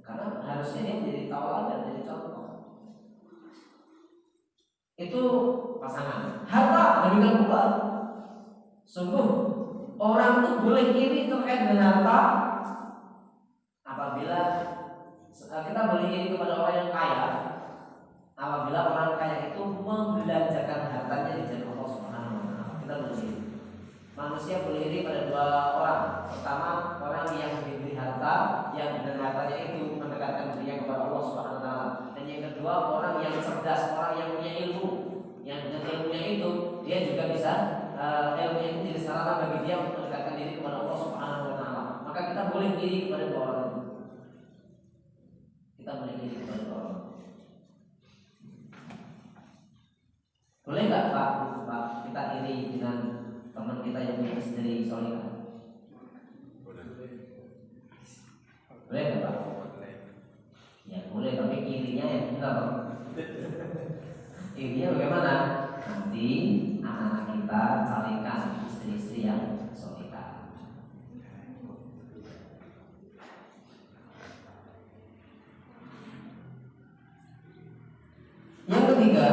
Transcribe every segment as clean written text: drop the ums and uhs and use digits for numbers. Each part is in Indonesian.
Karena harusnya dia menjadi tauladan, menjadi contoh. Itu pasangan. Harta demikian pula. Sungguh orang itu boleh iri terkait dengan harta apabila kita boleh iri kepada orang yang kaya apabila orang kaya itu membelanjakan hartanya di jalan Allah Subhanahu wa taala. Kita boleh iri. Manusia boleh iri pada dua orang. Pertama, orang yang diberi harta yang dengan hartanya itu mendekatkan dirinya kepada Allah Subhanahu wa taala. Dan yang kedua, orang yang cerdas, orang yang punya ilmu. Yang dengan ilmunya itu dia juga bisa ilmu itu jadi sarana bagi dia untuk mendekatkan diri kepada Allah Subhanahu wa taala. Maka kita boleh iri kepada dua orang itu. Kita boleh iri kepada dua orang. Boleh nggak Pak kita iri dengan teman kita yang punya istri solihah? Boleh nggak Pak? Ya boleh, tapi irinya yang benar. Irinya bagaimana? Nanti anak-anak kita carikan istri-istri yang solihah. Yang ketiga,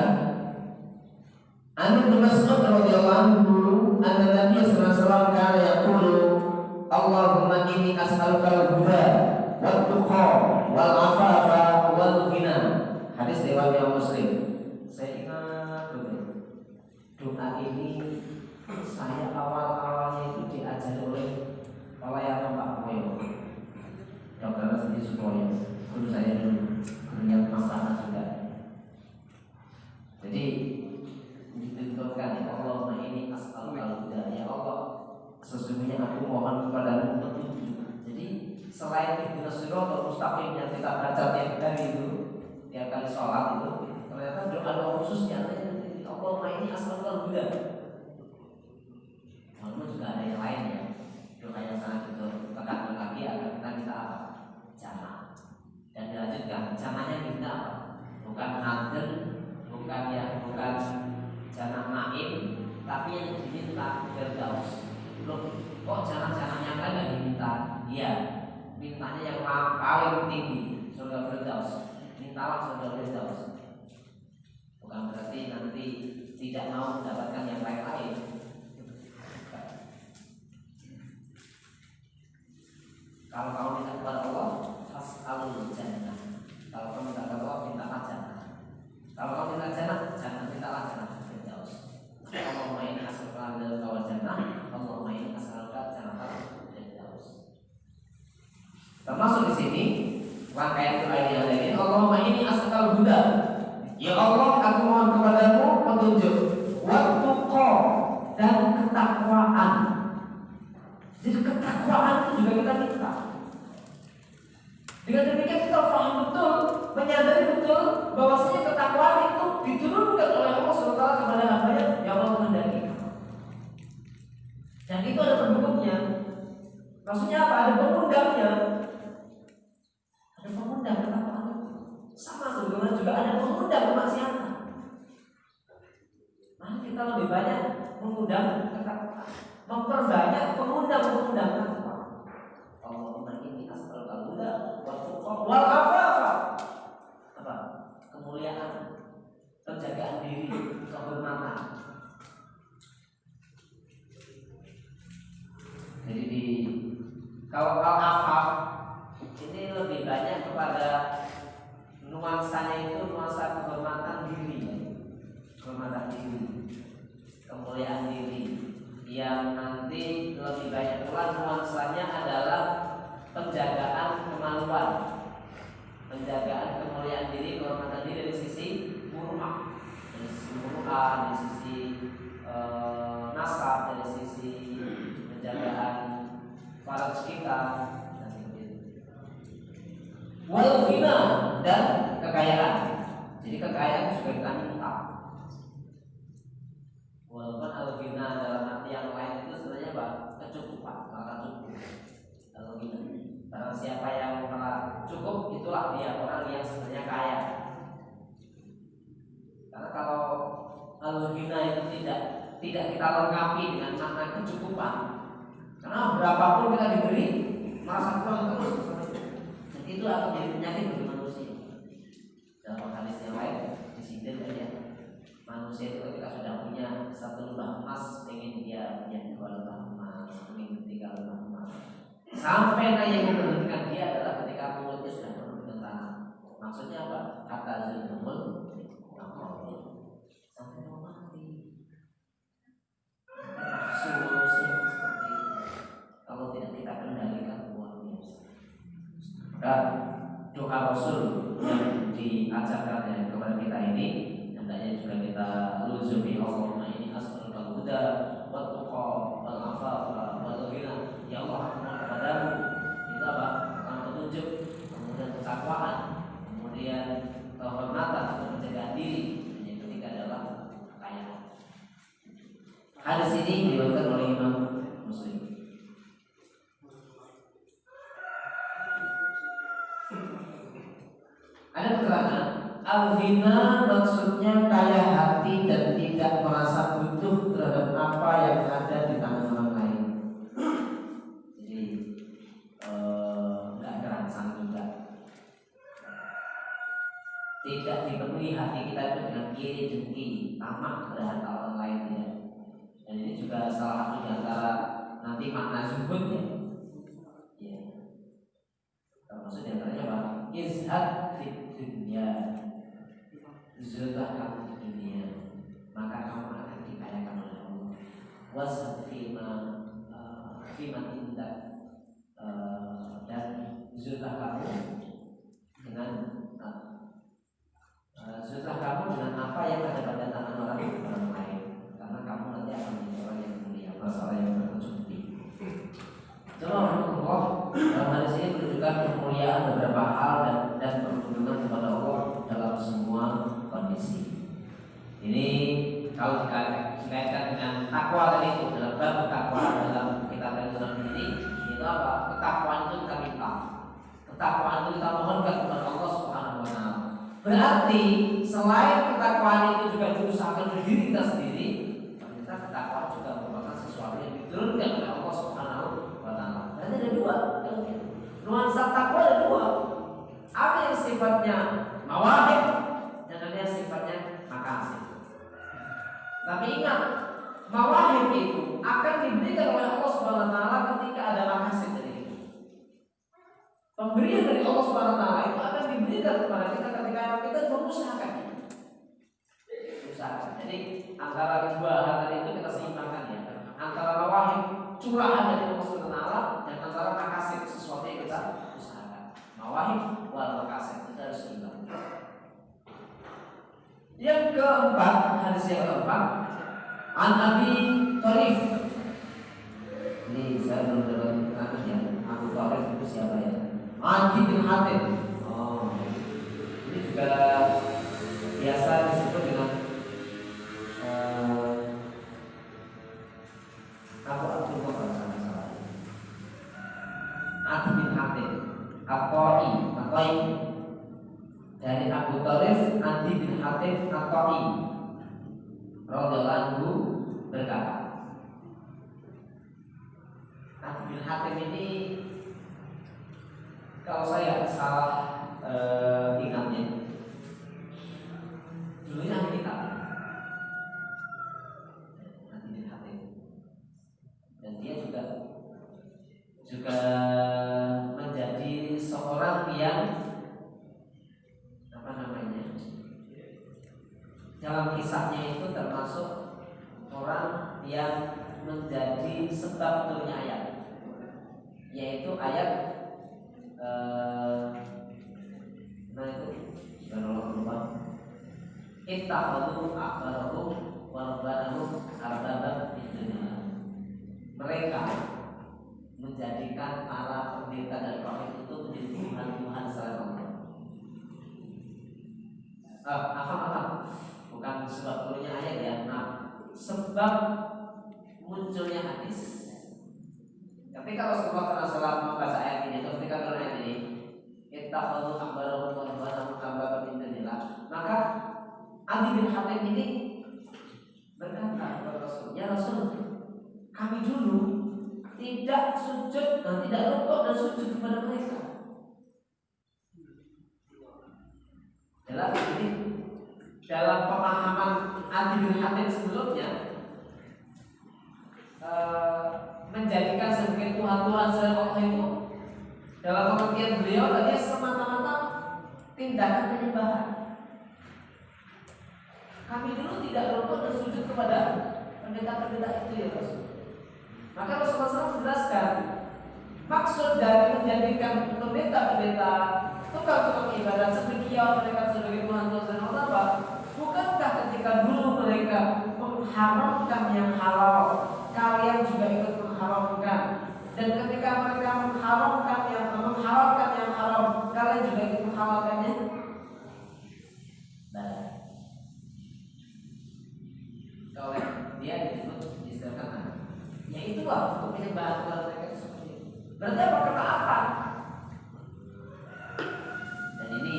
An Ibnu Mas'ud radhiyallahu anhu anna Nabi sallallahu alaihi wasallam kana yaqulu Allahumma inni as'aluka al-huda wat-tuqa wal-afafa wal-ghina. Hadis riwayat Imam Muslim. Saya ingat doa ini saya awal-awalnya itu diajari oleh pelayanan Pak Boyo. Dr. Siti Supoyo, guru saya dulu, gurunya masalah juga. Jadi ditentukan ya Allah, ini as'alukal huda, ya Allah sesungguhnya aku mohon kepadamu petunjuk. Jadi selain ihdinas siratal mustaqim yang kita baca tiap hari itu, tiap kali sholat itu, ternyata doa khususnya Allah ini as'alukal huda. Walaupun juga ada yang lain ya, doa yang sangat itu tekankan lagi agar kita minta apa? Jamaah. Dan dilanjutkan, jamaahnya minta apa? Bukan nadir, bukan jamaah naim, tapi yang diminta firdaus. Loh, kok jamaah-jamaahnya kan nggak diminta? Iya, mintanya yang paling tinggi, surga firdaus. Mintalah surga firdaus. Bukan berarti nanti tidak mau mendapatkan yang lain-lain. Kalau kamu minta kepada Allah, fas'alul jannah. Kalau kamu minta kepada Allah, mintalah jannah. Kalau kamu minta jannah, mintalah jannah firdaus. Allahumma inni as'aluka al jannah, Allahumma inni as'aluka jannah firdaus. Termasuk di sini rangkaian doa yang lain. Allahumma inni as'aluka al-huda. Ya Allah, aku mohon kepadamu petunjuk, wat-tuqa dan ketakwaan. Jadi ketakwaan itu juga kita minta. Dengan demikian kita paham betul, menyadari betul bahwasanya ketakwaan itu diturunkan oleh Allah SWT kepada hamba-Nya yang Allah kehendaki. Dan itu ada pendukungnya. Maksudnya apa? Ada pengundangnya. Ada pengundang ketakwaan. Sama sebagaimana juga ada pengundang kemaksiatan. Maka kita lebih banyak mengundang ketakwaan, memperbanyak pengundang-pengundang takwa. Allahumma inni as'aluka al-huda wat-tuqa wal-afafa. Apa? Kemuliaan, penjagaan diri, kehormatan. Jadi kalau al-afaf ini lebih banyak kepada nuansanya itu nuansa kehormatan diri, kehormatan diri, kemuliaan diri, yang nanti lebih banyak pula nuansanya adalah penjagaan kemaluan, penjagaan kemuliaan diri, kehormatan diri dari sisi muru'ah, dari sisi nasab, dari sisi penjagaan faraj kita, dan seperti itu. Wal ghina dan kekayaan. Jadi kekayaan juga kita minta. Walaupun al-ghina dalam arti yang lain itu sebenarnya apa? Kecukupan, merasa cukup. Al-ghina. Barang siapa yang merasa cukup, itulah dia orang yang sebenarnya kaya. Karena kalau al-ghina itu tidak kita lengkapi dengan makna kecukupan, karena berapapun kita diberi merasa kurang terus. Jadi itu akan menjadi penyakit bagi manusia. Dalam hadis yang lain disindir kan ya, manusia itu ketika sudah punya satu lubang emas, pengen dia punya dua lubang emas, pengen tiga lubang emas. Sampai yang memberhentikan dia adalah ketika mulutnya sudah penuh dengan tanah. Maksudnya apa? Kata zulmul sampai mau mati. Solusi seperti itu, kalau tidak kita kendalikan luar biasa. Dan doa Rasul yang diajarkan kepada kita ini hendaknya juga kita luzumi. Allahumma inni as'aluka al-huda wat tuqa wal afafa wal ghina. Ya Allah, aku mohon kepadamu itu apa? Petunjuk, kemudian ketakwaan, kemudian kehormatan atau penjagaan diri. Yang ketiga adalah kekayaan. Hadis ini diriwayatkan oleh Imam Muslim. Ada keterangan al-ghina maksudnya kaya hati dan tidak merasa butuh terhadap apa yang ada di tangan orang lain. Jadi nggak terangsang juga. Tidak dipenuhi hati kita itu dengan iri dengki, tamak terhadap orang lain ya. Dan ini juga salah satu di antara nanti makna zuhud ya. Ya. Termasuk di antaranya apa? Izhad fit dunya. Zuhudlah kamu di dunia, maka kamu akan dikayakan oleh Allah. Wazhad fima indah, dan zuhudlah kamu dengan zuhudlah kamu dengan apa yang ada pada tangan orang lain, karena kamu nanti akan menjadi orang yang mulia, masalah yang berkecuali. Allah dalam hadis ini menunjukkan kemuliaan beberapa hal dan perlindungan kepada Allah dalam semua kondisi. Ini kalau dikaitkan dengan takwa tadi itu, dalam bab takwa dalam kitab Al-Quran ini, itu apa? Ketakwaan itu kita minta, ketakwaan itu kita mohonkan kepada Allah Subhanahu Wa Taala. Berarti selain ketakwaan itu juga diusahakan oleh diri kita sendiri, ternyata ketakwaan juga merupakan sesuatu yang diturunkan oleh Allah Subhanahu Wa Taala. Berarti ada dua, nuansa takwa ada dua. Ada yang sifatnya mawahib dan ada yang sifatnya makasih. Tapi ingat, mawahib itu akan diberikan oleh Allah Subhanahu Wa Taala ketika ada makasih dari itu. Pemberian dari Allah Subhanahu Wa Taala itu akan diberikan kepada kita ketika kita mengusahakannya. Usahakan. Jadi antara dua hal tadi itu kita seimbangkan ya. Antara mawahib curahan dari Allah Subhanahu Wa Taala dan antara makasih sesuatu yang kita usahakan. Mawahib wal makasih kita harus seimbang. Yang keempat, hadis yang keempat, An Abi Tharif. Ini saya belum dapat keterangan ya. Abu Tharif itu siapa ya? Adi bin Hatim. Oh, ini juga biasa disebut dengan Abu Abdullah kalau salah. Adi bin Hatim. At-Ta'i. Dari Abu Tharif Adi bin Hatim At-Ta'i radhiyallahu anhu berkata, Adi bin Hatim ini kalau saya salah ingatnya dulunya ahli kitab Adi bin Hatim, dan dia juga menjadi seorang yang dalam kisahnya itu termasuk orang yang menjadi sebab turunnya ayat, yaitu ayat ittakhadhu ahbarahum wa rabbanahum arbaban min dunillah. Mereka menjadikan para pendeta dan prophet itu menjadi Tuhan selain Allah. Bukan sebab turunnya ayat ya, sebab munculnya hadis. Tapi kalau Rasulullah SAW membaca ayat ini atau ketika turun ayat ini, ittakhadhu ahbarahum wa rabbanahum arbaban min dunillah, maka Adi bin Hatim ini berkata kepada Rasul, ya Rasul, kami dulu tidak sujud dan tidak rukuk dan sujud kepada mereka. adalah ini dalam pemahaman Adi bin Hatim sebelumnya menjadikan sebagai Tuhan selain Allah itu dalam pengertian beliau tadi semata-mata tindakan penyembahan. Kami dulu tidak rukun dan sujud kepada pendeta-pendeta itu ya Rasul. Maka Rasulullah SAW menjelaskan maksud dari menjadikan pendeta-pendeta tukang-tukang ibadat sedemikian mereka sebagai Tuhan dan Allah apa? Bukankah ketika dulu mereka mengharamkan yang halal, kalian juga ikut mengharamkan? Dan ketika mereka mengharamkan yang haram, kalian juga ikut menghalalkannya? Nah, oleh dia disebut istilahkan, ya itulah untuk penyembahan Tuhan mereka itu seperti itu. Berarti apa ketaatan? Dan ini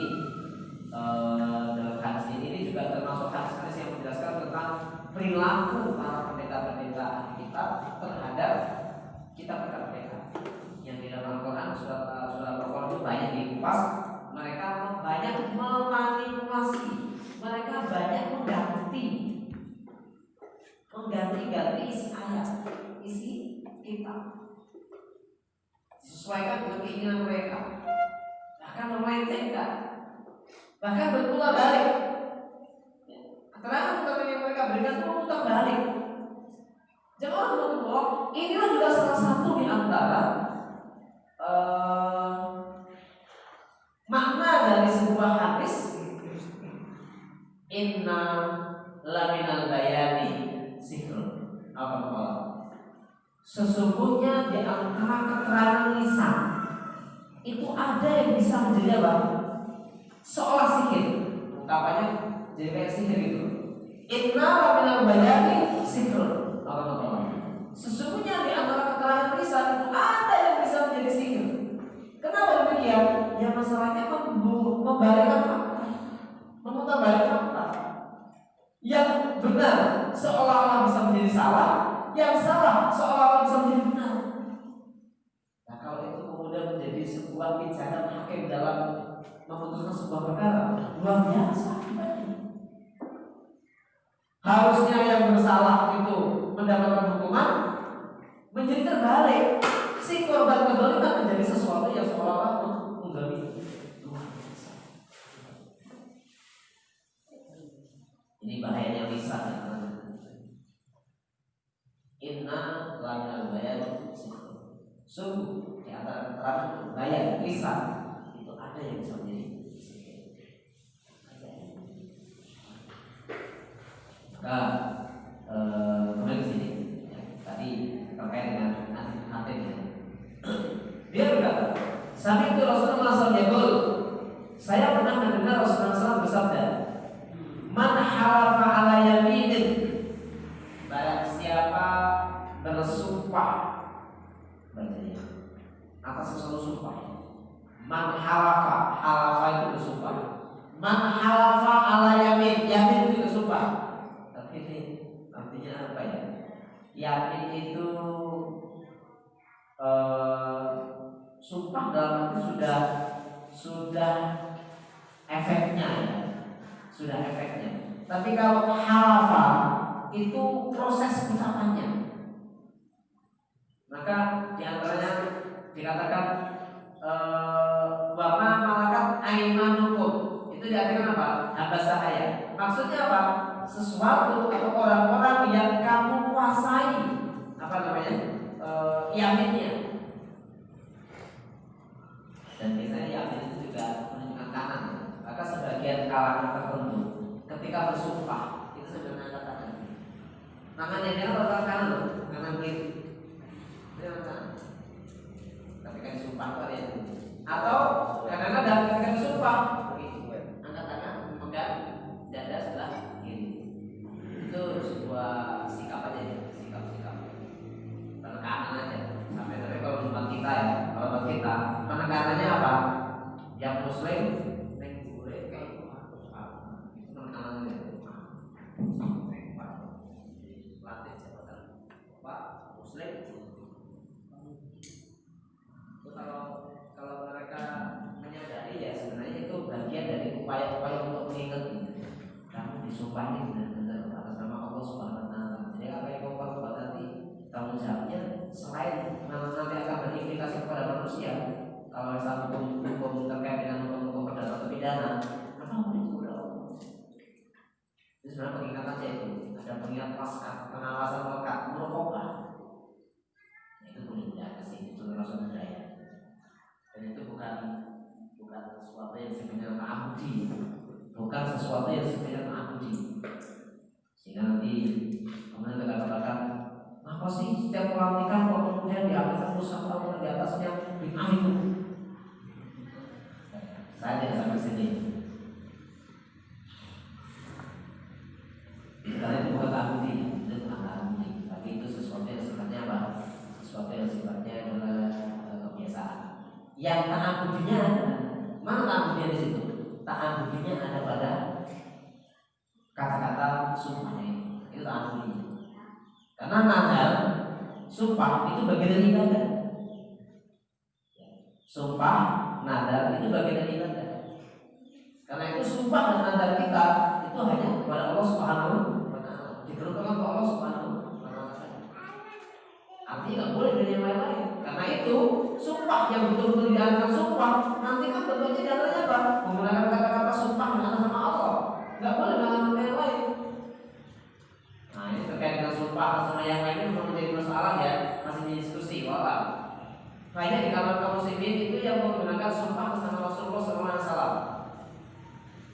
dalam hadis ini juga termasuk hadis-hadis yang menjelaskan tentang perilaku para pendeta-pendeta kitab terhadap kitab-kitab mereka. Yang di dalam Al-Quran surat Al-Quran itu banyak dikupas. Mereka banyak memanipulasi, mereka banyak mengganti isi ayat, isi kitab, disesuaikan dengan keinginan mereka, bahkan melencengkan, bahkan berputar balik. Keterangan yang mereka berikan itu berputar balik. Jangan lupa, inilah juga salah satu di antara makna dari sebuah hadis, inna laminal bayani sihrun. Apa? Sesungguhnya di antara keterangan lisan itu ada yang bisa menjadi apa? Seolah sihir. Ungkapannya jadi kayak sihir itu. Inna laminal bayani sihrun. Apa? Sesungguhnya di antara keterangan lisan itu ada yang bisa menjadi sihir. Kenapa demikian? Ya masalahnya membalikkan fakta, memutarbalikkan fakta. Yang benar seolah-olah bisa menjadi salah, yang salah seolah-olah bisa menjadi benar. Nah, kalau itu kemudian menjadi sebuah pijakan hakim dalam memutuskan sebuah perkara, luar biasa. Harusnya yang bersalah itu mendapatkan hukuman, menjadi terbalik. Si korban kezaliman menjadi sesuatu yang seolah-olah mengganggu. Ini bahayanya lisan. Inna laminal bayan sihrun. Sungguh di antara keterangan bayan lisan itu ada yang bisa menjadi sihir. Maka kembali ke sini. Tadi terkait dengan hatinya. Dia berkata, Sami itu Rasulullah SAW. Saya pernah mendengar Rasulullah SAW bersabda, Man halafa ala yaminin, barang siapa bersumpah atas sesuatu sumpah. Man halafa itu bersumpah. Man halafa ala yamin, yamin itu bersumpah. Tapi ini artinya apa ya? Yamin itu sumpah dalam arti sudah efeknya ya. Sudah efeknya. Tapi kalau halafa itu proses ucapannya. Maka diantaranya dikatakan wama malakat aimanukum. Itu diartikan apa? Hamba sahaya. Maksudnya apa? Sesuatu atau orang-orang yang kamu kuasai. Apa namanya? Yaminnya. Dan biasanya yamin itu juga menunjukkan kanan. Maka sebagian kalangan tertentu ketika bersumpah itu sudah mengangkat tangan. Tangannya dia kalau kanan loh, kanan kiri. Dia kanan. Ketika disumpah itu ada yang atau kadang-kadang ketika disumpah angkat tangan memegang dada sebelah kiri. Itu sebuah sikap aja ya, sikap-sikap penekanan aja. Sampai tapi kalau buat kita ya, kalau buat kita penekanannya apa? Yang muslim kalau mereka menyadari ya sebenarnya itu ta'abudi, bukan sesuatu yang sifatnya ta'abudi. Sehingga nanti kemudian kita katakan, apa sih setiap orang nikah kok kemudian diambilkan musaf atau di atasnya bid'ah itu? Saya tidak sampai sini. Karena itu bukan ta'abudi, itu bukan ta'abudi, tapi itu sesuatu yang sifatnya apa? Sesuatu yang sifatnya adalah kebiasaan. Yang ta'abudinya ada, mana ta'abudinya di situ? Ta'abudinya ada pada kata-kata sumpahnya itu ta'abudi. Karena nazar, sumpah itu bagian dari ibadah. Sumpah, nazar itu bagian dari ibadah. Karena itu sumpah dan nazar kita itu hanya kepada Allah Subhanahu wa Ta'ala. Diperuntukkan kepada Allah Subhanahu wa Ta'ala. Artinya nggak boleh dari yang lain-lain. Karena itu sumpah yang betul-betul diarahkan sumpah nanti kan bentuknya diantaranya apa? Menggunakan kata-kata sumpah dengan nama Allah. Nggak boleh dengan nama yang lain. Nah ini terkait dengan sumpah sama yang lainnya memang menjadi masalah ya, masih didiskusi. Walau banyak di kalangan kaum muslimin itu yang menggunakan sumpah atas nama Rasulullah SAW.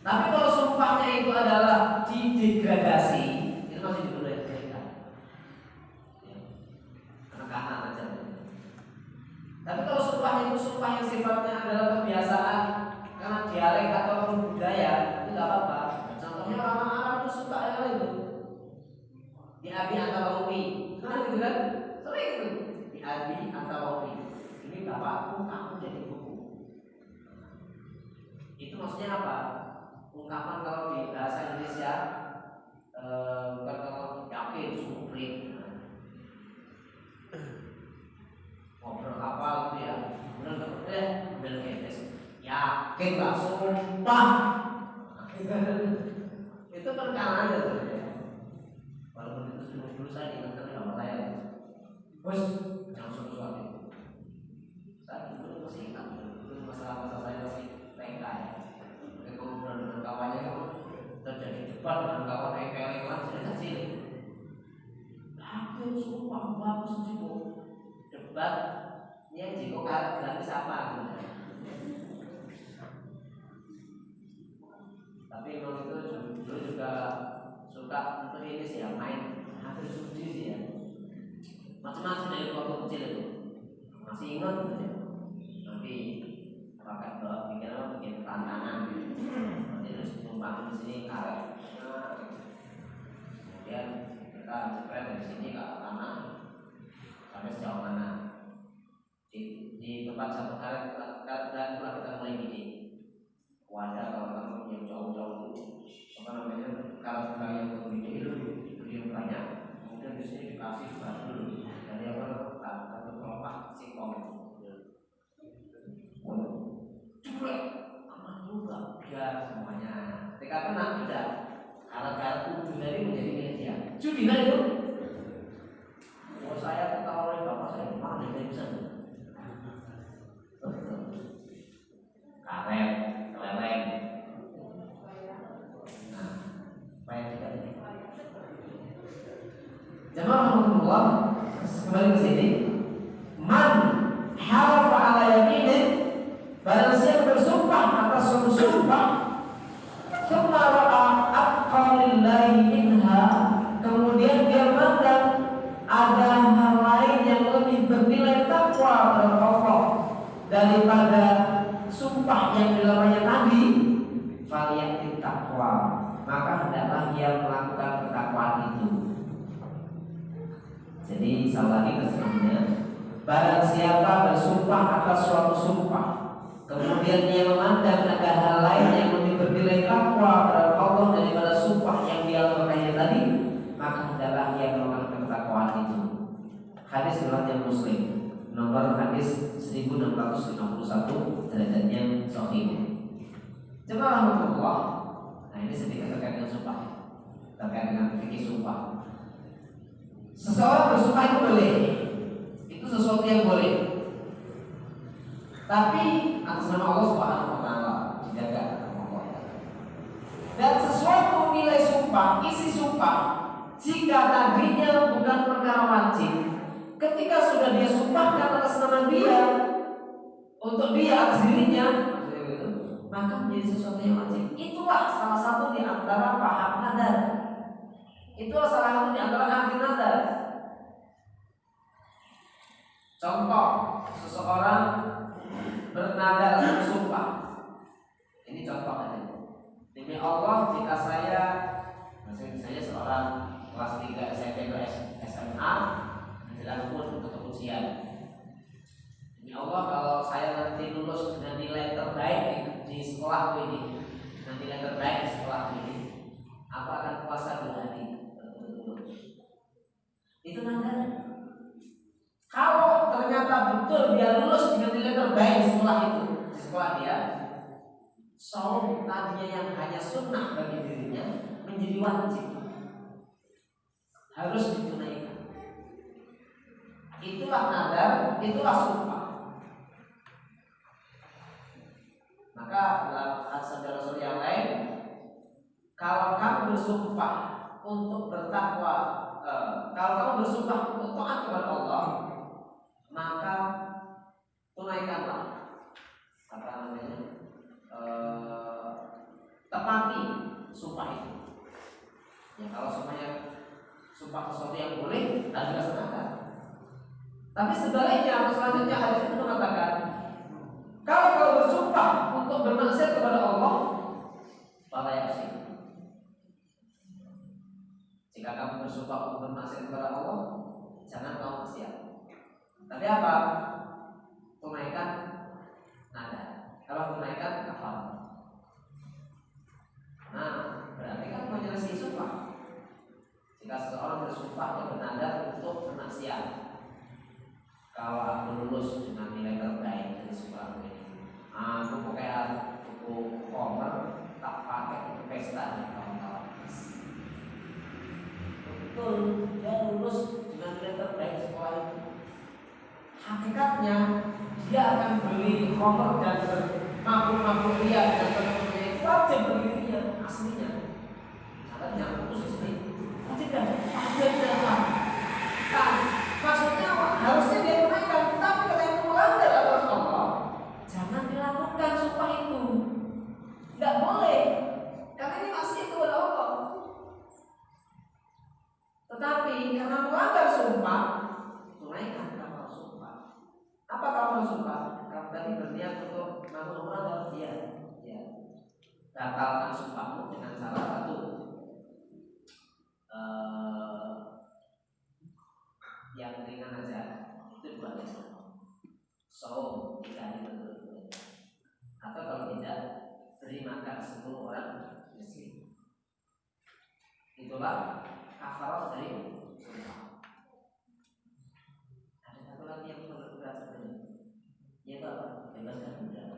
Tapi kalau sumpahnya itu adalah didegradasi, itu masih dibolehkan. Anak-anak aja. Tapi kalau sumpahnya itu sumpah yang sifatnya adalah kebiasaan karena dialek atau budaya, itu tidak apa-apa. Contohnya orang Arab itu suka yang itu. Di abi antara umi, nah gitu kan? Sering itu. Di abi antara umi. Ini bapakku, kamu jadi buku. Itu maksudnya apa? Ungkapan kalau di bahasa Indonesia bukan kalau yakin, sumprit. Ngobrol apa gitu ya? Bener ketes. Yakin gak sumpah. Itu perkara aja tuh. Walaupun itu dulu saya diingatkan sama saya. Bos, jangan suatu-suatu. Saya dulu masih ingat itu masalah-masalah saya masih TK ya. Ketika ngobrol dengan kawannya terjadi debat dengan kawan EPL-an saya kecil. Yakin sumpah bagus juga. Debat yang jika gratis apa gitu. Tapi memang itu dulu juga suka untuk ini sih ya, main hampir judi sih ya, macam-macam dari waktu kecil itu masih ingat gitu ya. Nanti pakai bikin apa, bikin tantangan nanti terus tumpang di sini karet, kemudian kita jepret dari sini ke kanan sampai sejauh mana di tempat satu karet dan kita mulai gini wadah kalau kamu yang jauh-jauh itu apa namanya kalau yang berbeda itu diberi yang banyak kemudian di sini dikasih batu dulu dari apa satu kelopak singkong jebret aman juga biar semuanya ketika kena tidak karet-karet ujung dari menjadi milik dia judi kan itu saya ketawa oleh bapak saya mana dia bisa karet keleleng. Nah, banyak juga ini. Jemaah rahmatullah, kembali ke sini. Man halafa ala yaminin, barang siapa bersumpah atas suatu sumpah, thumma ra'a aqallillahi minha, kemudian dia mandang ada hal lain yang lebih bernilai takwa terhadap Allah daripada sumpah yang dilakukannya tadi, faliyati takwa, maka hendaklah dia melakukan ketakwaan itu. Jadi salah lagi kesimpulannya, barang siapa bersumpah atas suatu sumpah, kemudian dia memandang ada hal lain yang lebih bernilai takwa terhadap Allah daripada sumpah yang dia lakukannya tadi, maka hendaklah dia melakukan ketakwaan itu. Hadis riwayat Muslim, nomor hadis 1651, derajatnya sahih. Coba rahmatullah. Nah ini sedikit terkait dengan sumpah, terkait dengan fikih sumpah. Seseorang bersumpah itu boleh, itu sesuatu yang boleh. Tapi atas nama Allah Subhanahu wa Ta'ala dijaga nama Allah. Dan sesuatu nilai sumpah, isi sumpah, jika tadinya bukan perkara wajib, ketika sudah dia sumpahkan atas nama dia untuk dia atas dirinya, maka menjadi sesuatu yang wajib. Itulah salah satu di antara paham nadar. Itulah salah satu di antara arti nadar. Contoh, seseorang bernadar bersumpah. Ini contoh aja. Demi Allah, jika saya, misalnya seorang kelas 3 SMP atau SMA menjelang umur untuk ujian. Demi Allah, kalau saya nanti lulus dengan nilai terbaik di sekolahku ini, dengan nilai terbaik di sekolahku ini, aku akan puasa 2 hari. Itu nadar. Kalau ternyata betul dia lulus dengan nilai terbaik di sekolah itu, di sekolah dia, saum tadinya yang hanya sunnah bagi dirinya menjadi wajib, harus ditunaikan. Itulah nadar, itulah sumpah. Maka dalam hadis Rasul yang lain, kalau kamu bersumpah untuk bertakwa, kalau kamu bersumpah untuk taat kepada Allah, maka tunaikanlah apa namanya, tepati sumpah itu. Ya, kalau semuanya sumpah sesuatu yang boleh, harus dilaksanakan. Tapi sebaliknya atau selanjutnya hadis itu mengatakan, kalau bersumpah untuk bermaksiat kepada Allah, fala yaksir. Jika kamu bersumpah untuk bermaksiat kepada Allah, jangan kamu maksiat. Tapi apa? Tunaikan nada. Kalau tunaikan kafar. Nah, berarti kan menyelesaikan sumpah. Jika seseorang bersumpah atau bernada untuk bermaksiat, kalau aku lulus dengan nilai terbaik dari sekolah ini, aku pakai buku Homer, tak pakai untuk pesta nih kawan-kawan. Betul, dia lulus dengan nilai terbaik di sekolah itu. Hakikatnya dia akan beli Homer dan mabuk-mabuk dia dan teman-temannya itu wajib bagi dirinya aslinya. Karena jangan putus istri. Wajib dan apa? Kan maksudnya apa? Harusnya dia tunaikan, tapi kalau itu melanggar aturan Allah, jangan dilakukan sumpah itu. Tidak boleh, karena ini maksiat kepada Allah. Tetapi karena melanggar sumpah, tunaikan kafar sumpah. Apa kafar sumpah? Kamu tadi berniat untuk melakukan umrah dan ya, batalkan sumpahmu dengan salah satu yang ringan aja, itu 2 hari. So, 3 hari berturut-turut. Atau kalau tidak, beri makan 10 orang miskin. Itulah kafarat dari sumpah. Ada satu lagi yang perlu berat sebenarnya, yaitu apa? Bebaskan budak.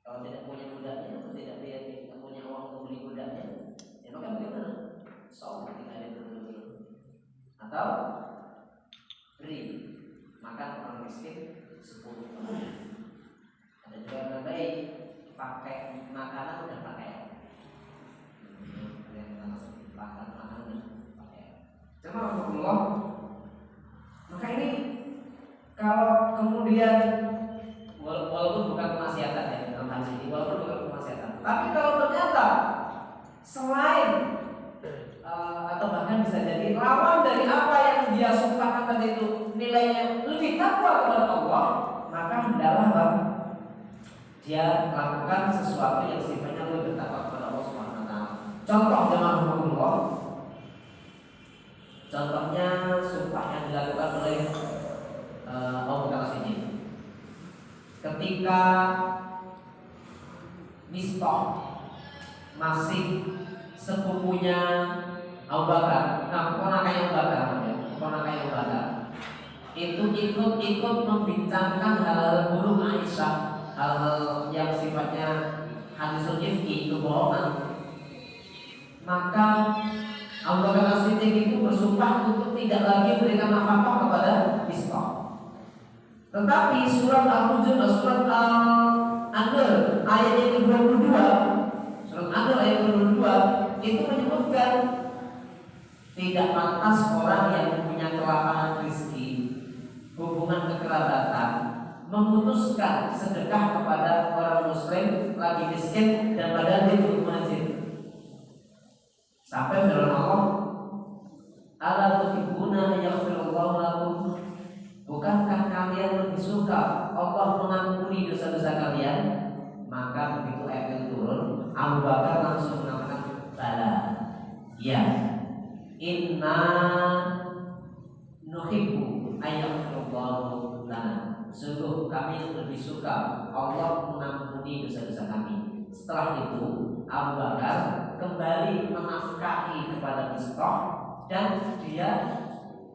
Kalau tidak punya budaknya, atau tidak punya uang untuk beli budaknya, ya maka bagaimana? So, 3 hari berturut-turut. Atau beri makan orang miskin 10 orang. Ada juga yang baik pakai makanan dan pakaian. Ada yang masuk makanan dan pakaian. Cuma Allah. Maka ini kalau kemudian walaupun bukan kemaksiatan ya dalam hadis ini, walaupun bukan kemaksiatan, tapi kalau ternyata selain atau bahkan bisa jadi lawan dari apa yang dia sumpahkan tadi itu nilainya lebih takwa kepada Allah, maka hendaklah dia melakukan sesuatu yang sifatnya lebih bertakwa kepada Allah Subhanahu wa taala. Contoh jemaah Allah, contohnya sumpah yang dilakukan oleh Abu Bakar Siddiq ketika Mistah masih sepupunya Abu Bakar, ponakannya Abu Bakar, itu ikut membincangkan hal-hal buruk Aisyah, hal-hal yang sifatnya hadisul ifki, kebohongan. Maka Abu Bakar As-Siddiq itu bersumpah untuk tidak lagi berikan nafkah kepada Mistah. Tetapi surat Al-Hujurat, surat Al-An'am ayat yang ke-22, surat Al-An'am ayat ke-22 itu menyebutkan tidak pantas orang yang punya kelapangan rezeki, hubungan kekerabatan, memutuskan sedekah kepada orang muslim lagi miskin dan padahal dia butuh masjid. Sampai firman Allah, "Ala tuhibbuna yaghfirullahu lakum?" Bukankah kalian lebih suka Allah mengampuni dosa-dosa kalian? Maka begitu ayat itu turun, Abu Bakar langsung mengatakan, "Bala, ya, inna nuhibbu ayyaghfirullahu lana." Sungguh kami lebih suka Allah mengampuni dosa-dosa kami. Setelah itu Abu Bakar kembali menafkahi kepada Mistah dan dia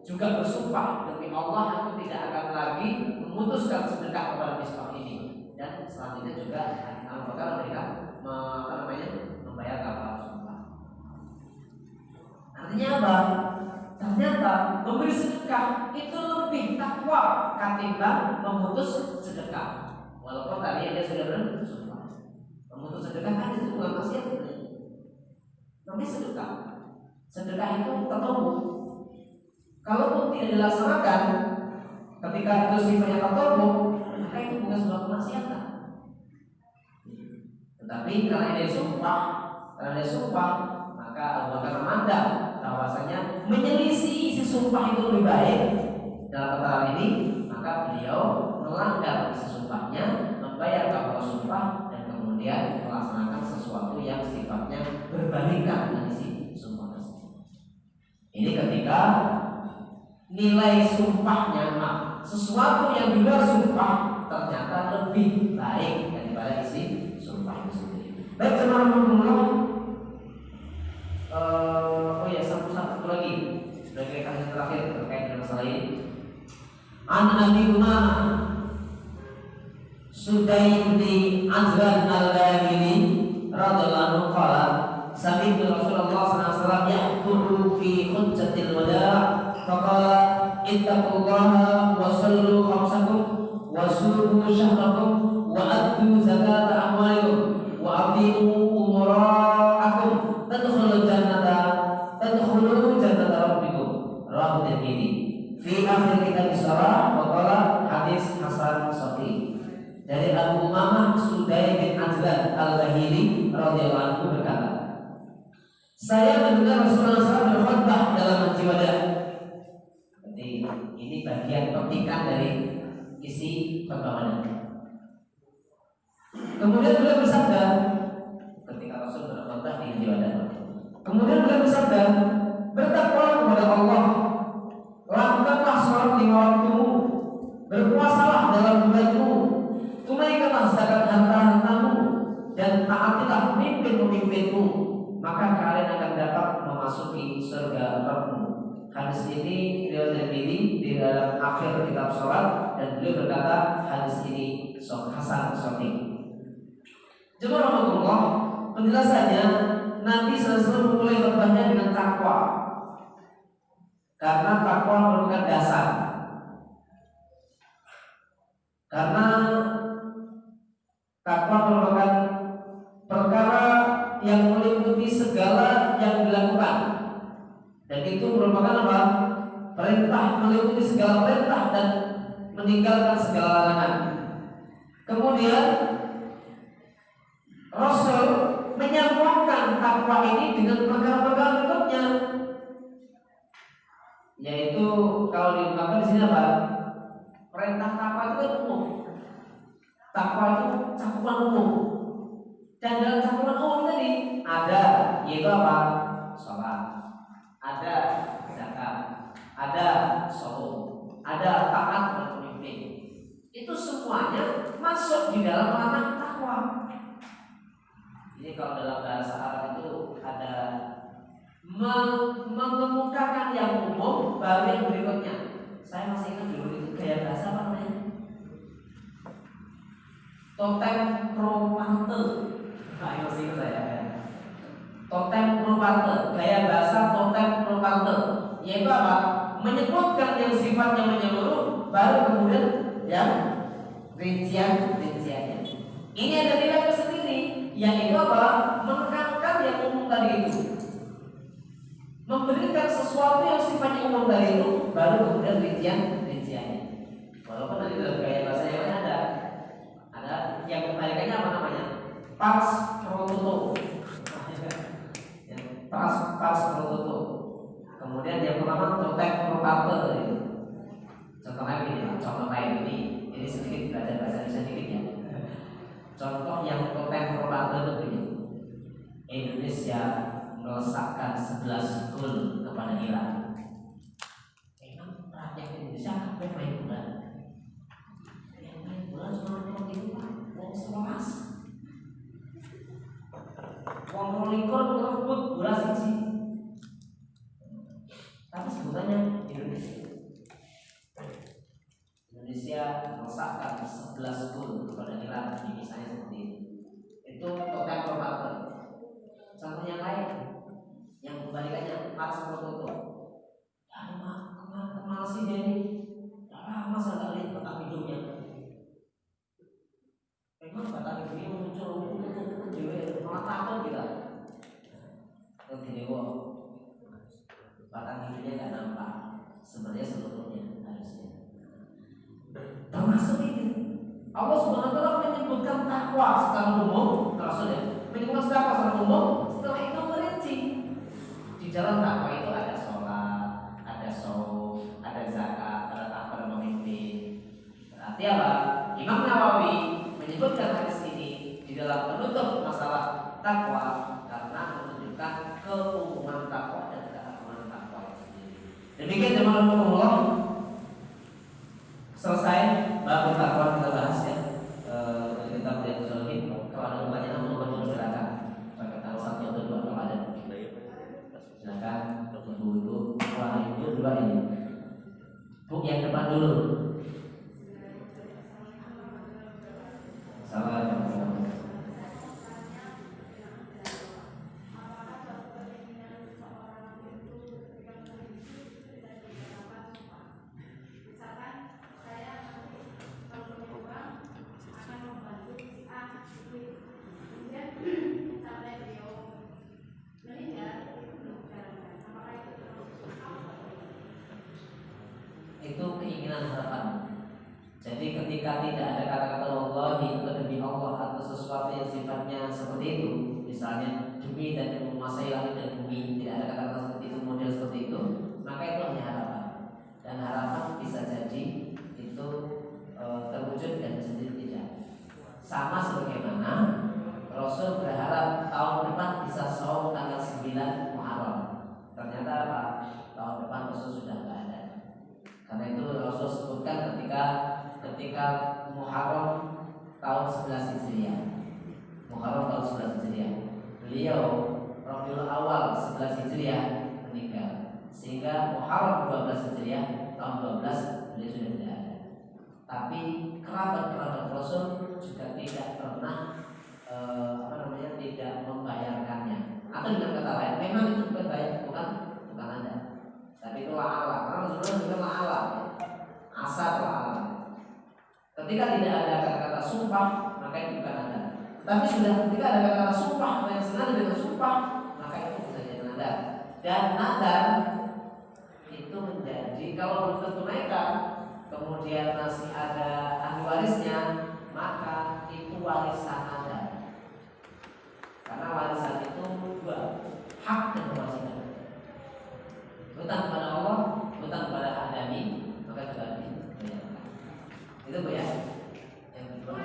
juga bersumpah, demi Allah aku tidak akan lagi memutuskan sedekah kepada Mistah ini. Dan selanjutnya juga Abu Bakar memberikan membayar kafarat sumpah. Artinya apa? Ternyata memberi sedekah itu lebih takwa ketimbang memutus sedekah. Walaupun tadi dia sudah bersumpah. Memutus sedekah kan itu bukan maksiat. Tapi sedekah. Sedekah itu tertentu. Kalaupun tidak dilaksanakan ketika itu sifatnya tertentu, maka itu bukan sebuah kemaksiatan. Tetapi karena dia sumpah, maka Abu Bakar memandang bahwasanya menyelisih isi sumpah itu lebih baik dalam perkara ini, maka beliau melanggar isi sumpahnya, membayar kafarat sumpah dan kemudian melaksanakan sesuatu yang sifatnya berbalikan dengan isi sumpah tersebut. Ini ketika nilai sumpahnya, sesuatu yang di luar sumpah ternyata lebih baik daripada isi sumpah itu sendiri. Baik, teman-teman, satu lagi sebagai kasus terakhir terkait dengan masalah ini. An-Nabi Umamah Sudaini Azran al-Bahili radhiyallahu anhu qala sami'tu Rasulullah sallallahu alaihi wasallam yaqulu fi hujjatil wada' faqala ittaqullaha wa sallu khamsakum wa sumu syahrakum wa addu zakata amwalikum wa atiu umura'akum tadkhulul jannata rabbikum. Rawahu Tirmidzi. Fi akhir kitab Isra wa qala hadis hasan sahih. Dari Abu Umamah Sudai bin Azlan Al-Bahili radhiyallahu anhu berkata, saya mendengar Rasulullah SAW berkhutbah dalam Haji Wada. Jadi ini bagian petikan dari isi khutbah. Kemudian beliau bersabda ketika Rasul berkhutbah di Haji Wada. Kemudian beliau bersabda, bertakwalah kepada Allah, lakukanlah sholat 5 waktumu, berpuasalah dalam bulanmu, tunaikanlah zakat harta-hartamu, dan taatilah pemimpin-pemimpinmu, maka kalian akan dapat memasuki surga Rabbmu. Hadis ini riwayat Tirmidzi di dalam akhir kitab sholat, dan beliau berkata hadis ini hasan sahih. Jemaah Allah, penjelasannya Nabi SAW memulai khutbahnya dengan takwa, karena takwa merupakan dasar. Karena takwa merupakan perkara yang meliputi segala yang dilakukan, dan itu merupakan apa? Perintah, meliputi segala perintah dan meninggalkan segala larangan. Kemudian Rasul menyambungkan takwa ini dengan perkara-perkara berikutnya, yaitu kalau diungkapkan di sini apa? Perintah takwa itu kan umum. Takwa itu cakupan umum. Dan dalam cakupan umum tadi ada, yaitu apa? Sholat, ada zakat, ada shaum, ada taat kepada pemimpin. Itu semuanya masuk di dalam ranah takwa. Ini kalau dalam bahasa Arab itu ada mengemukakan yang umum, baru yang berikutnya. Saya masih ingat dulu itu gaya bahasa apa namanya? Totem pro parte. Nah, masih ingat saya. Totem pro parte, gaya bahasa totem pro parte, yaitu apa? Menyebutkan yang sifatnya menyeluruh, baru kemudian yang rinciannya. Ini ada nilai tersendiri, yaitu apa? Menekankan yang umum tadi itu, memberikan sesuatu yang sifatnya umum tadi itu, baru kemudian rinciannya. Walaupun tadi dalam gaya bahasa yang ada pars pro toto. Pars pro toto. Kemudian yang pertama totek pro parte. Contoh lain ini sedikit belajar bahasa Indonesia sedikit ya. Contoh yang totek pro parte itu begini. Indonesia melesakkan 11 gol kepada Irak. Memang rakyat Indonesia sampai main bola. Yang main bola cuma orang itu Pak, wong 11. Wong 12 ngerebut bola siji. Tapi sebutannya Indonesia melesakkan 11 gol kepada Irak, misalnya seperti ini. Itu total promotor. Contoh yang lain, yang kebalikannya pars pro toto. Ya kenal sih dia ini. Lama saya nggak lihat batang hidungnya. Memang batang hidungnya muncul malah takut kita. Gini kok, batang hidungnya nggak nampak. Sebenarnya seluruhnya harusnya. Termasuk ini, Allah Subhanahu Wa Taala menyebutkan takwa secara umum, terus ya. Menyebutkan takwa secara umum. Setelah itu merinci di dalam takwa itu ada sholat, ada saum, ada zakat, ada takwa dan memimpin. Berarti apa? Imam Nawawi menyebutkan hadis ini di dalam penutup masalah takwa karena menunjukkan keumuman takwa dan keagungan takwa itu sendiri. Demikian teman-teman Allah. Selesai bab takwa kita bahas ya. Kita melihat Zulhid. Kalau ada pertanyaan teman-teman silakan. Tahu satu atau dua kalau ada. Silakan ibu-ibu. Wah ibu dua ini. Bu yang depan dulu. Assalamualaikum. Itu keinginan harapan. Jadi ketika tidak ada kata-kata Allah demi Allah atau sesuatu yang sifatnya seperti itu, misalnya demi dan menguasai langit dan bumi, tidak ada kata-kata seperti itu, model seperti itu, maka itu hanya harapan. Dan harapan bisa jadi itu terwujud dan bisa jadi tidak. Sama sebagaimana Rasul berharap tahun depan bisa saum tanggal 9 Muharram. Ternyata apa? Tahun depan Rasul sudah tidak ada. Karena itu Rasul sebutkan ketika Muharram tahun 11 Hijriah. Muharram tahun 11 Hijriah. Beliau Rabiul Awal 11 Hijriah meninggal. Sehingga Muharram 12 Hijriah tahun 12 beliau sudah tidak ada. Tapi kerabat-kerabat Rasul juga tidak pernah tidak membayarkannya. Atau dengan kata lain, memang itu bukan Anda. Tapi itu la'ala. Karena sebenarnya juga la'ala. Asal la'ala. Ketika tidak ada kata-kata sumpah, maka itu bukan Anda. Tapi sudah ketika ada kata-kata sumpah yang senada dengan sumpah, maka itu bisa jadi nadar. Dan nadar itu menjadi kalau belum tertunaikan, kemudian masih ada ahli warisnya, maka itu warisan Anda. Karena warisan itu dua, hak dan kewajiban. Hutang kepada Allah, hutang kepada adami, maka juga dibayarkan. Itu Bu ya. Yang kedua.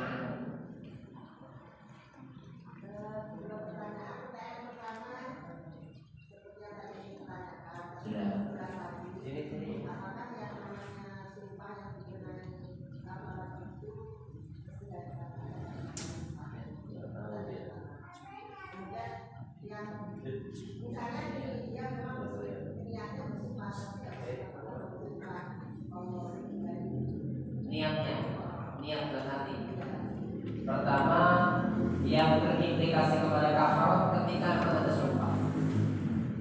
Sudah. Sini. Niat dan hati. Pertama, yang berimplikasi kepada kafarat ketika ada sumpah.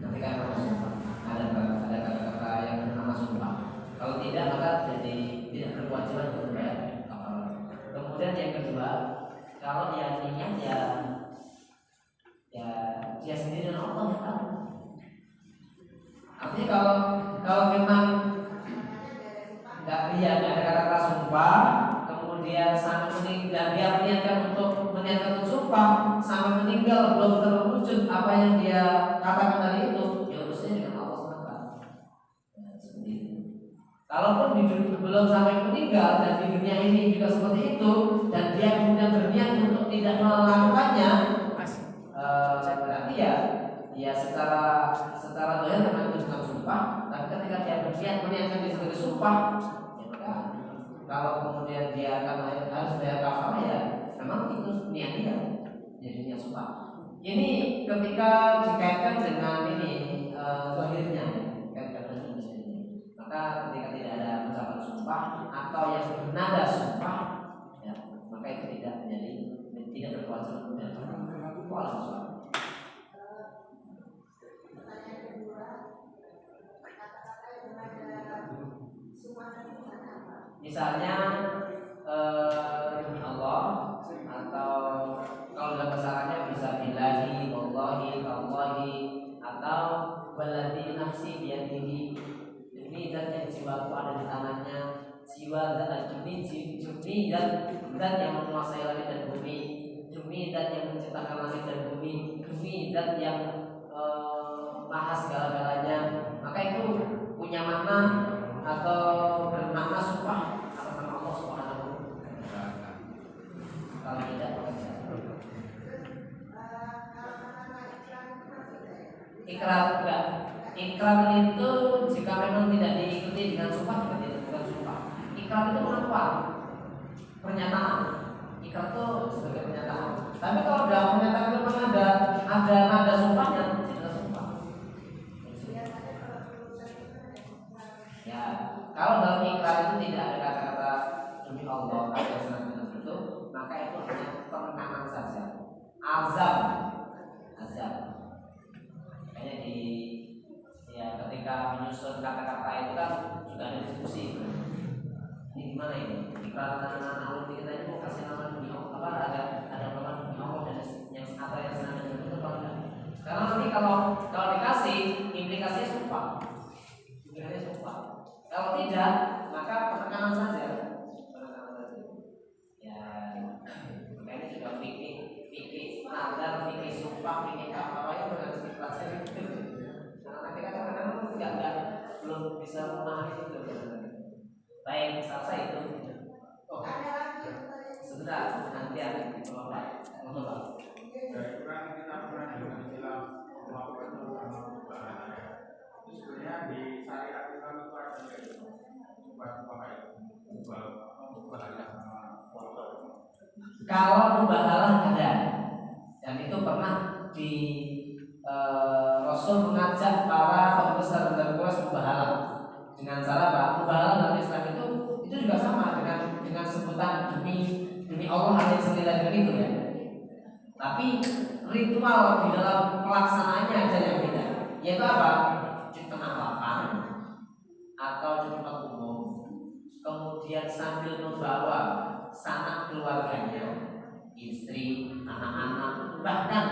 Ketika ada sumpah, ada kata-kata yang bernama sumpah. Kalau tidak, maka jadi tidak berkewajiban untuk membayar kafarat. Kemudian yang kedua, kalau yang niat ya dia sendiri dan Allah yang tahu. Artinya kalau memang nggak ada kata-kata sumpah, kemudian sangat penting dan dia meniatkan untuk meniatkan untuk bersumpah sampai meninggal belum terwujud apa yang dia katakan tadi itu, ya urusannya dengan Allah SWT. Ya, seperti itu. Kalaupun di dunia, belum sampai meninggal dan di dunia ini juga seperti itu, dan dia kemudian berniat untuk tidak melakukannya, berarti ya secara doyan memang itu bukan sumpah, tapi ketika dia berniat meniatkan diri sebagai sumpah, ya maka kalau kemudian dia akan harus bayar kafarah, ya memang itu niat dia, jadi niat sumpah. Ini ketika dikaitkan dengan ini zahirnya, maka ketika tidak ada ucapan sumpah atau yang bernada sumpah, ya maka itu tidak berkewajiban untuk sumpah. Misalnya demi Allah, atau kalau dalam bahasanya bisa billahi, wallahi, tallahi, atau waladhi nafsi biyadihi, demi zat yang jiwaku ada di tangannya, jiwa zat demi zat yang menguasai langit dan bumi, demi zat yang menciptakan langit dan bumi, demi zat yang maha segala-galanya, maka itu punya makna atau bermakna sumpah atas nama Allah Subhanahu wa Ta'ala. Kalau tidak, ikrar enggak. Ikrar itu jika memang tidak diikuti dengan sumpah, juga tidak bukan sumpah. Ikrar itu pengakuan, pernyataan. Ikrar itu sebagai pernyataan. Tapi kalau dalam pernyataan itu memang ada nada sumpahnya, tidak sumpah. Ya, kalau dalam ikrar itu tidak ada kata-kata demi Allah atau senang itu, maka itu hanya penekanan saja. Azam. Kayaknya ketika menyusun kata-kata itu kan juga ada diskusi. Ini gimana ini? Ikrar anak kita ini mau kasih nama demi Allah, ada nama demi Allah dan yang atau yang senang itu apa enggak? Karena nanti kalau dikasih implikasinya sumpah. Kalau tidak, maka penekanan saja. Ya, ini juga fikih nazar, fikih sumpah, fikih kafarah itu harus dipelajari. Karena nanti kadang-kadang enggak belum bisa memahami itu. Baik, selesai itu. Oh, sebentar, nanti ada di bawah. Kita pernah juga bilang melakukan itu sebenarnya di syariat Islam itu ada kalau mubahalah ada, dan itu pernah di Rasul mengajak para pembesar dan Quraisy mubahalah dengan cara apa? Mubahalah dalam Islam itu juga sama dengan sebutan demi Allah hanya senilai dengan itu ya. Tapi ritual di dalam pelaksanaannya aja yang beda. Yaitu apa? Di tengah lapang atau di tempat umum, kemudian sambil membawa sanak keluarganya, istri, anak-anak, bahkan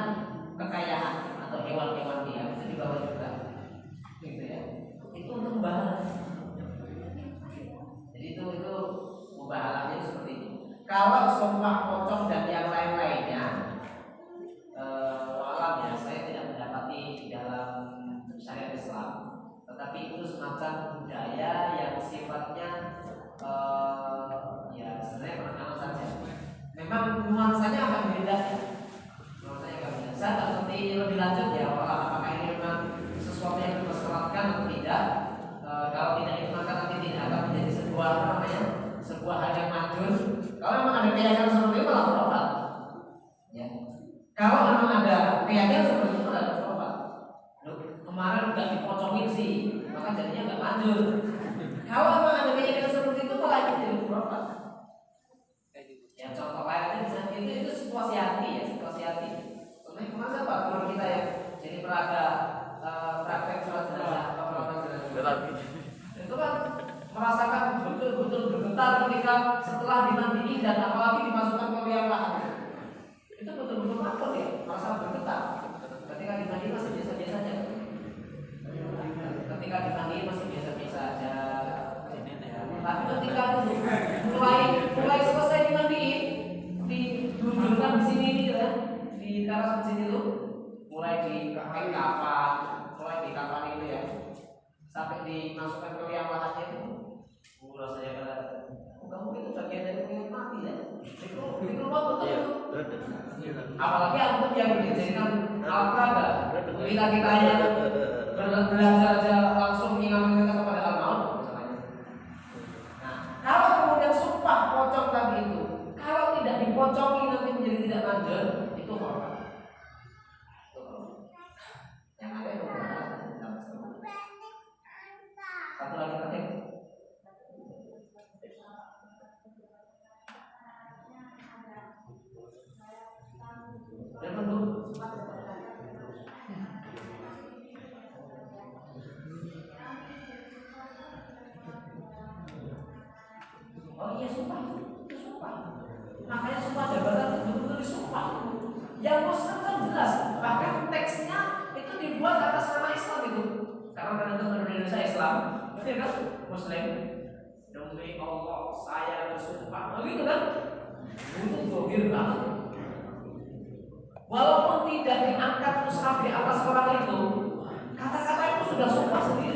kekayaan atau hewan-hewan dia itu dibawa juga, gitu ya. Itu untuk mubahalah. Jadi itu mubahalahnya seperti itu. Kalau sumpah pocong dan yang lain-lainnya, walau ya saya tidak mendapati di dalam syariat Islam, tetapi itu semacam budaya yang sifatnya ya sebenarnya penekanan saja. Memang nuansanya akan beda. Saya tak ngerti lebih lanjut ya, apakah ini memang sesuatu yang dipersyaratkan atau tidak. Kalau tidak itu maka nanti tidak akan menjadi sebuah hal yang manjur. Kalau memang ada keyakinan seperti itu malah berobat. Ya. Kalau memang ada keyakinan seperti itu malah berobat. Kemarin nggak dipocongin sih, maka jadinya nggak manjur. Kalau memang ada keyakinan seperti itu malah jadi berobat. Ya contoh lainnya misalnya itu situasi hati ya, situasi hati. Sebenarnya kemana siapa teman kita ya? Jadi peraga praktek surat jenazah atau perawatan jenazah. Itu kan merasakan betul-betul bergetar ketika setelah dimandiin dan apalagi dimasukkan ke liang lahat. Itu betul-betul takut ya, merasa bergetar. Ketika dimandiin masih biasa-biasa saja. Ketika dimandiin masih biasa-biasa saja. Tapi ketika mulai selesai dimandiin, didudukkan di sini gitu ya. dimasukkan ke liang lahatnya itu, rasanya berat. Kamu itu bagian dari kulit mati ya. Dikeluar betul itu. Apalagi antum yang dijadikan alat peraga. Kita yang belajar aja langsung mengingatkan kita kepada al-maut misalnya. Nah, kalau kemudian sumpah pocong tadi itu, kalau tidak dipocongi nanti menjadi tidak manjur, itu hormat. Yang ada itu satu lagi terakhir. Oh iya sumpah itu sumpah. Makanya sumpah jabatan itu betul-betul disumpah. Yang Muslim kan jelas, bahkan teksnya itu dibuat atas nama Islam itu. Karena kadang-kadang di Indonesia Islam, betul kan? Muslim. Demi Allah saya bersumpah, begitu kan? Itu gokil banget. Walaupun tidak diangkat mushaf di atas orang itu, kata-kata itu sudah sumpah sendiri.